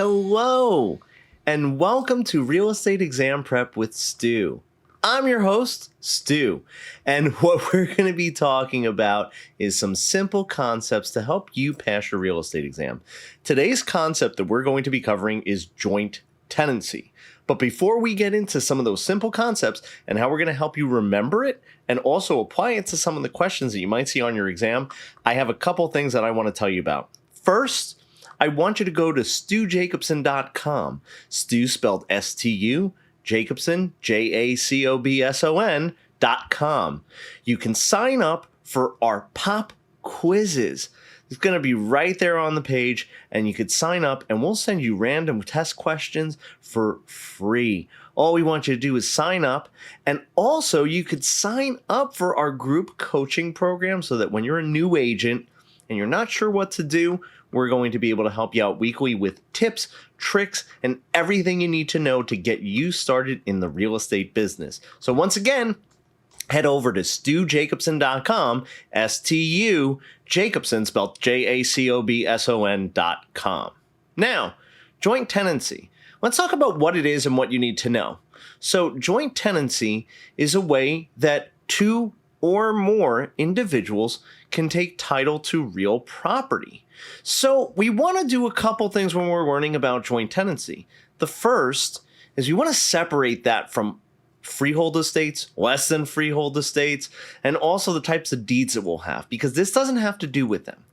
Hello, and welcome to Real Estate Exam Prep with Stu. I'm your host, Stu, and what we're going to be talking about is some simple concepts to help you pass your real estate exam. Today's concept that we're going to be covering is joint tenancy. But before we get into some of those simple concepts and how we're going to help you remember it and also apply it to some of the questions that you might see on your exam, I have a couple things that I want to tell you about. First, I want you to go to stujacobson.com. Stu spelled S-T-U, Jacobson, Jacobson.com. You can sign up for our pop quizzes. It's going to be right there on the page, and you could sign up, and we'll send you random test questions for free. All we want you to do is sign up, and also you could sign up for our group coaching program so that when you're a new agent and you're not sure what to do, we're going to be able to help you out weekly with tips, tricks, and everything you need to know to get you started in the real estate business. So once again, head over to stujacobson.com, S-T-U, Jacobson, spelled Jacobson.com. Now, joint tenancy. Let's talk about what it is and what you need to know. So joint tenancy is a way that two or more individuals can take title to real property. So we want to do a couple things when we're learning about joint tenancy. The first is you want to separate that from freehold estates, less than freehold estates, and also the types of deeds that we'll have, because this doesn't have to do with them.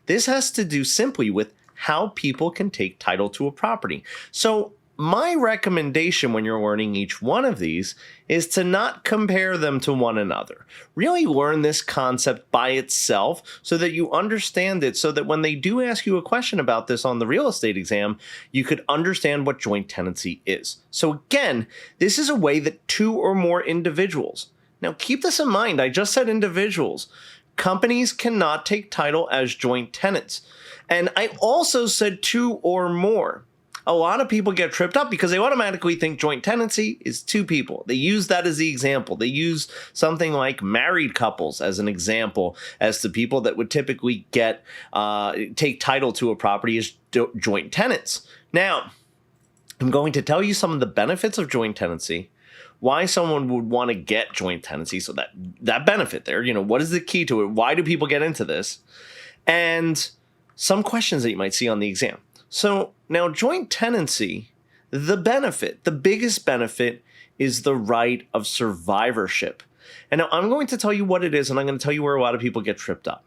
This has to do simply with how people can take title to a property. So my recommendation when you're learning each one of these is to not compare them to one another. Really learn this concept by itself so that you understand it, so that when they do ask you a question about this on the real estate exam, you could understand what joint tenancy is. So again, this is a way that two or more individuals. Now keep this in mind, I just said individuals. Companies cannot take title as joint tenants. And I also said two or more. A lot of people get tripped up because they automatically think joint tenancy is two people. They use that as the example. They use something like married couples as an example as to people that would typically take title to a property as joint tenants. Now, I'm going to tell you some of the benefits of joint tenancy, why someone would want to get joint tenancy, so that benefit there, what is the key to it? Why do people get into this? And some questions that you might see on the exam. So now joint tenancy, the biggest benefit is the right of survivorship. And now I'm going to tell you what it is, and I'm going to tell you where a lot of people get tripped up.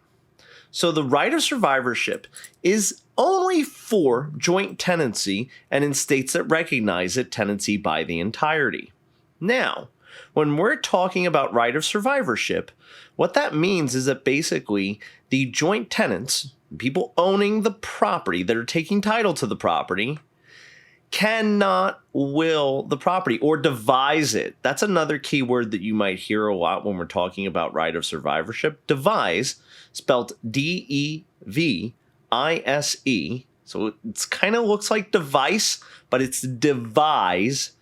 So the right of survivorship is only for joint tenancy, and in states that recognize it, tenancy by the entirety. Now, when we're talking about right of survivorship, what that means is that basically the joint tenants, people owning the property that are taking title to the property, cannot will the property or devise it. That's another key word that you might hear a lot when we're talking about right of survivorship. Devise, spelled D-E-V-I-S-E. So it kind of looks like device, but it's devise,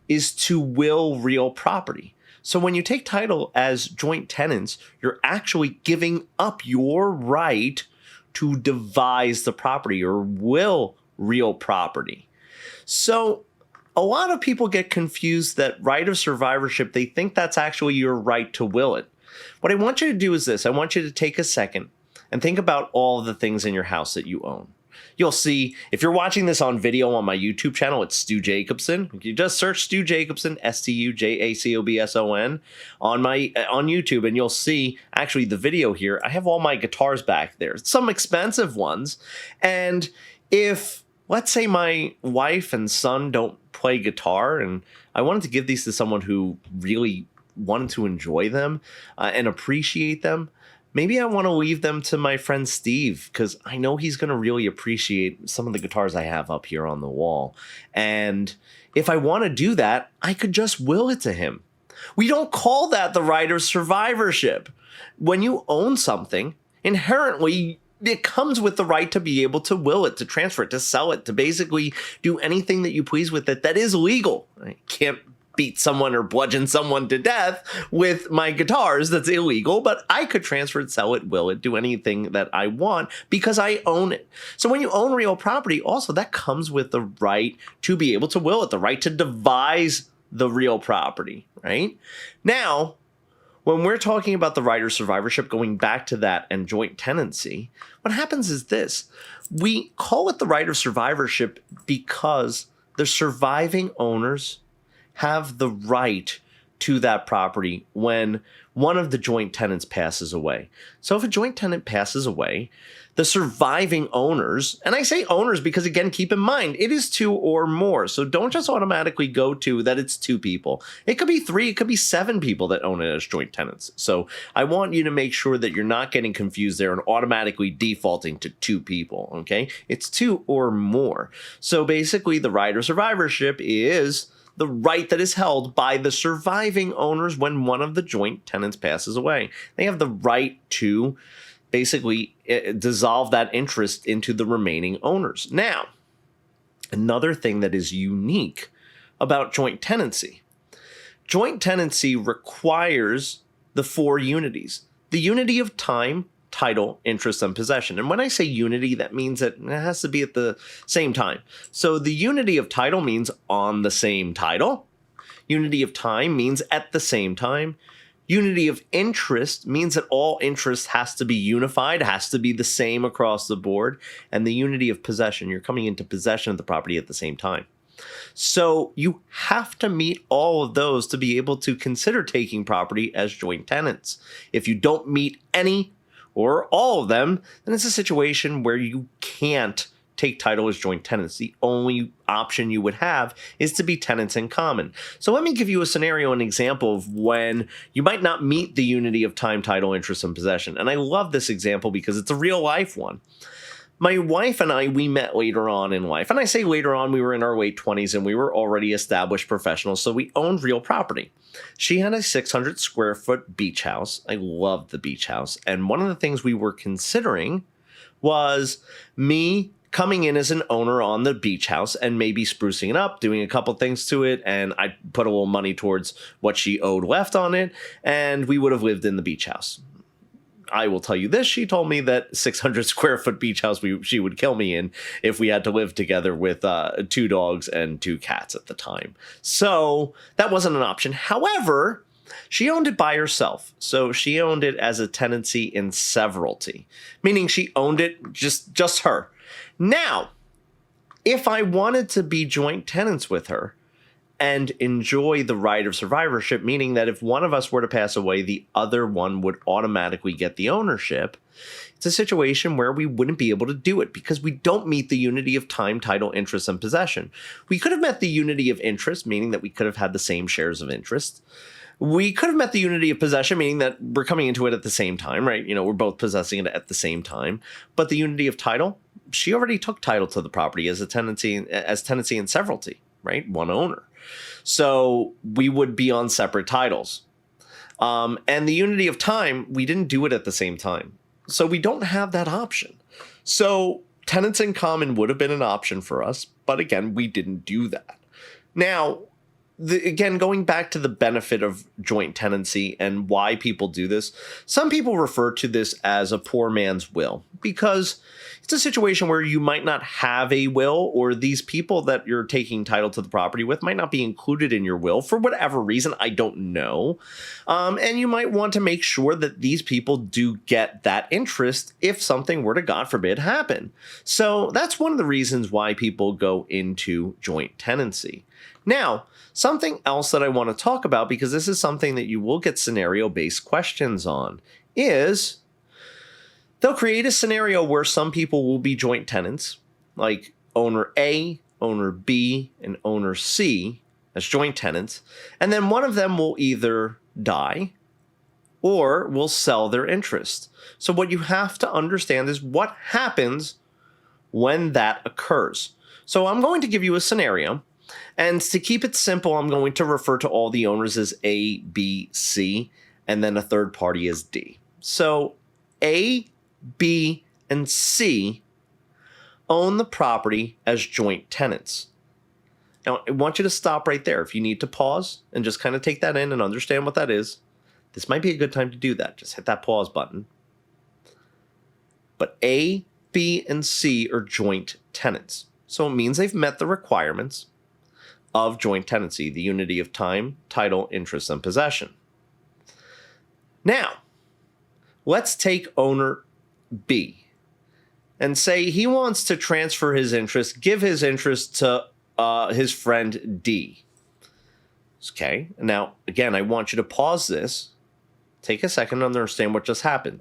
is to will real property. So when you take title as joint tenants, you're actually giving up your right to devise the property or will real property. So a lot of people get confused that right of survivorship, they think that's actually your right to will it. What I want you to do is this. I want you to take a second and think about all of the things in your house that you own. You'll see, if you're watching this on video on my YouTube channel, it's Stu Jacobson. You just search Stu Jacobson, S-T-U-J-A-C-O-B-S-O-N, on YouTube, and you'll see actually the video here. I have all my guitars back there, some expensive ones. And if, let's say, my wife and son don't play guitar, and I wanted to give these to someone who really wanted to enjoy them and appreciate them, maybe I want to leave them to my friend Steve, because I know he's going to really appreciate some of the guitars I have up here on the wall. And if I want to do that, I could just will it to him. We don't call that the right of survivorship. When you own something, inherently, it comes with the right to be able to will it, to transfer it, to sell it, to basically do anything that you please with it that is legal. I can't beat someone or bludgeon someone to death with my guitars. That's illegal, but I could transfer it, sell it, will it, do anything that I want because I own it. So when you own real property, also that comes with the right to be able to will it, the right to devise the real property, right? Now, when we're talking about the right of survivorship, going back to that and joint tenancy, what happens is this. We call it the right of survivorship because the surviving owners have the right to that property when one of the joint tenants passes away. So if a joint tenant passes away, the surviving owners, and I say owners because, again, keep in mind, it is 2 or more. So don't just automatically go to that it's 2 people. It could be 3, it could be 7 people that own it as joint tenants. So I want you to make sure that you're not getting confused there and automatically defaulting to 2 people, okay? It's 2 or more. So basically, the right of survivorship is the right that is held by the surviving owners when one of the joint tenants passes away. They have the right to basically dissolve that interest into the remaining owners. Now, another thing that is unique about joint tenancy. Joint tenancy requires the 4 unities. The unity of time, title, interest, and possession. And when I say unity, that means that it has to be at the same time. So the unity of title means on the same title. Unity of time means at the same time. Unity of interest means that all interest has to be unified, has to be the same across the board. And the unity of possession, you're coming into possession of the property at the same time. So you have to meet all of those to be able to consider taking property as joint tenants. If you don't meet any or all of them, then it's a situation where you can't take title as joint tenants. The only option you would have is to be tenants in common. So let me give you a scenario, an example of when you might not meet the unity of time, title, interest, and possession. And I love this example because it's a real life one. My wife and I, we met later on in life. And I say later on, we were in our late 20s and we were already established professionals. So we owned real property. She had a 600 square foot beach house. I loved the beach house. And one of the things we were considering was me coming in as an owner on the beach house and maybe sprucing it up, doing a couple things to it. And I put a little money towards what she owed left on it. And we would have lived in the beach house. I will tell you this, she told me that 600 square foot beach house she would kill me in if we had to live together with 2 dogs and 2 cats at the time. So that wasn't an option. However, she owned it by herself. So she owned it as a tenancy in severalty, meaning she owned it just her. Now, if I wanted to be joint tenants with her and enjoy the right of survivorship, meaning that if one of us were to pass away, the other one would automatically get the ownership, it's a situation where we wouldn't be able to do it because we don't meet the unity of time, title, interest, and possession. We could have met the unity of interest, meaning that we could have had the same shares of interest. We could have met the unity of possession, meaning that we're coming into it at the same time, right? You know, we're both possessing it at the same time. But the unity of title, she already took title to the property as tenancy and severalty, right? One owner. So we would be on separate titles. And the unity of time, we didn't do it at the same time. So we don't have that option. So tenants in common would have been an option for us. But again, we didn't do that. Now, again, going back to the benefit of joint tenancy and why people do this, some people refer to this as a poor man's will because it's a situation where you might not have a will, or these people that you're taking title to the property with might not be included in your will for whatever reason. I don't know. And you might want to make sure that these people do get that interest if something were to, God forbid, happen. So that's one of the reasons why people go into joint tenancy. Now, something else that I want to talk about, because this is something that you will get scenario-based questions on, is they'll create a scenario where some people will be joint tenants, like owner A, owner B, and owner C as joint tenants, and then one of them will either die or will sell their interest. So what you have to understand is what happens when that occurs. So I'm going to give you a scenario. And to keep it simple, I'm going to refer to all the owners as A, B, C, and then a third party as D. So A, B, and C own the property as joint tenants. Now, I want you to stop right there. If you need to pause and just kind of take that in and understand what that is, this might be a good time to do that. Just hit that pause button. But A, B, and C are joint tenants. So it means they've met the requirements of joint tenancy, the unity of time, title, interest, and possession. Now, let's take owner B and say he wants to transfer his interest, give his interest to his friend D. Okay, now, again, I want you to pause this. Take a second to understand what just happened.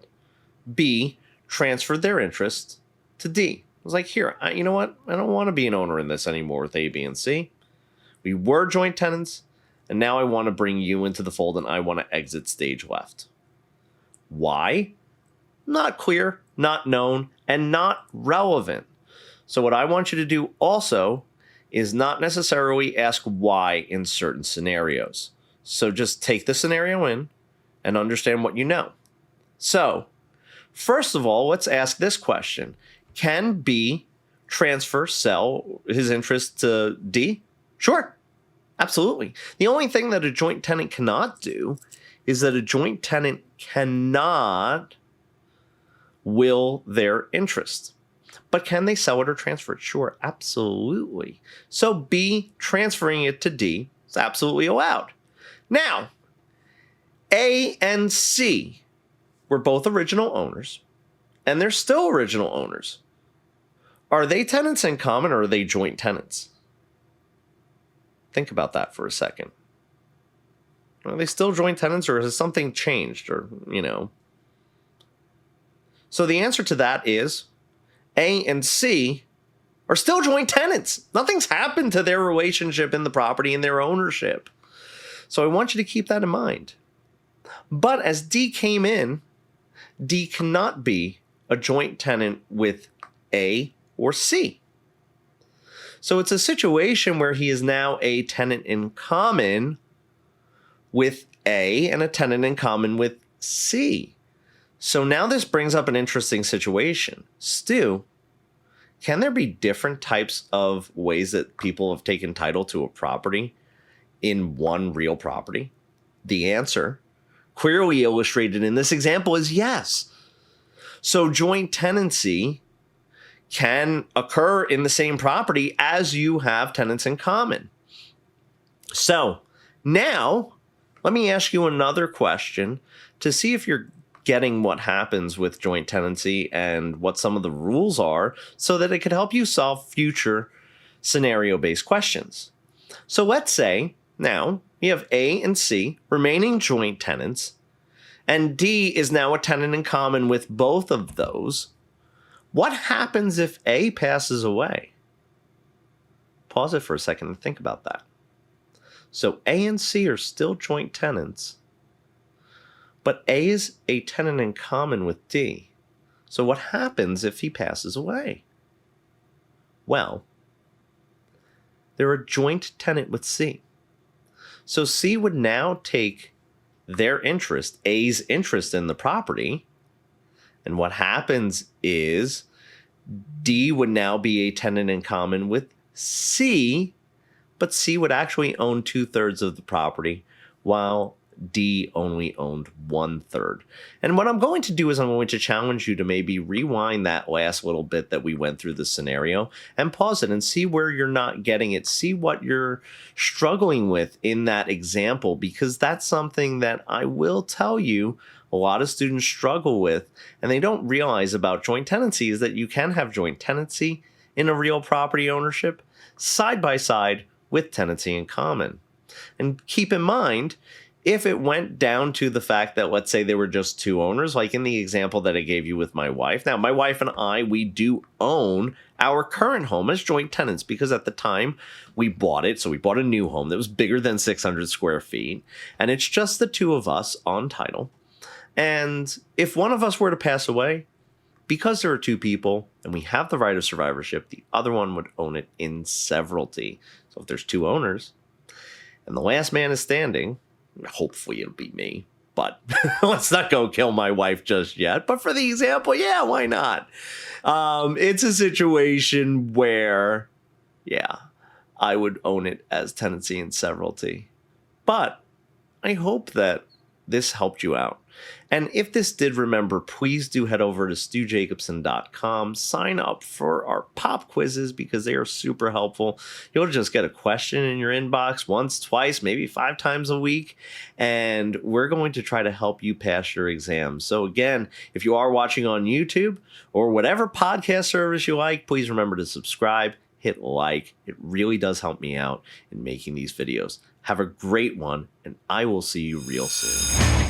B transferred their interest to D. I was like, here, you know what? I don't want to be an owner in this anymore with A, B, and C. We were joint tenants, and now I want to bring you into the fold, and I want to exit stage left. Why? Not clear, not known, and not relevant. So what I want you to do also is not necessarily ask why in certain scenarios. So just take the scenario in and understand what you know. So, first of all, let's ask this question. Can B sell his interest to D? Sure, absolutely. The only thing that a joint tenant cannot do is that a joint tenant cannot will their interest. But can they sell it or transfer it? Sure, absolutely. So B transferring it to D is absolutely allowed. Now, A and C were both original owners, and they're still original owners. Are they tenants in common, or are they joint tenants? Think about that for a second. Are they still joint tenants, or has something changed, or, So the answer to that is A and C are still joint tenants. Nothing's happened to their relationship in the property and their ownership. So I want you to keep that in mind. But as D came in, D cannot be a joint tenant with A or C. So it's a situation where he is now a tenant in common with A and a tenant in common with C. So now this brings up an interesting situation. Stu, can there be different types of ways that people have taken title to a property in one real property? The answer, clearly illustrated in this example, is yes. So joint tenancy can occur in the same property as you have tenants in common. So now, let me ask you another question to see if you're getting what happens with joint tenancy and what some of the rules are so that it could help you solve future scenario-based questions. So let's say now we have A and C remaining joint tenants, and D is now a tenant in common with both of those. What happens if A passes away? Pause it for a second and think about that. So A and C are still joint tenants, but A is a tenant in common with D. So what happens if he passes away? Well, they're a joint tenant with C. So C would now take their interest, A's interest in the property, and what happens is D would now be a tenant in common with C, but C would actually own 2/3 of the property, while D only owned 1/3. And what I'm going to do is I'm going to challenge you to maybe rewind that last little bit that we went through the scenario and pause it and see where you're not getting it. See what you're struggling with in that example, because that's something that I will tell you a lot of students struggle with, and they don't realize about joint tenancy is that you can have joint tenancy in a real property ownership side by side with tenancy in common. And keep in mind, if it went down to the fact that, let's say, there were just two owners, like in the example that I gave you with my wife. Now, my wife and I, we do own our current home as joint tenants because at the time we bought it. So we bought a new home that was bigger than 600 square feet. And it's just the two of us on title. And if one of us were to pass away, because there are two people and we have the right of survivorship, the other one would own it in severalty. So if there's two owners and the last man is standing, hopefully it'll be me, but let's not go kill my wife just yet. But for the example, yeah, why not? It's a situation where, I would own it as tenancy and severalty. But I hope that this helped you out. And if this did, remember, please do head over to stujacobson.com, sign up for our pop quizzes because they are super helpful. You'll just get a question in your inbox once, twice, maybe 5 times a week, and we're going to try to help you pass your exams. So again, if you are watching on YouTube or whatever podcast service you like, please remember to subscribe, hit like. It really does help me out in making these videos. Have a great one, and I will see you real soon.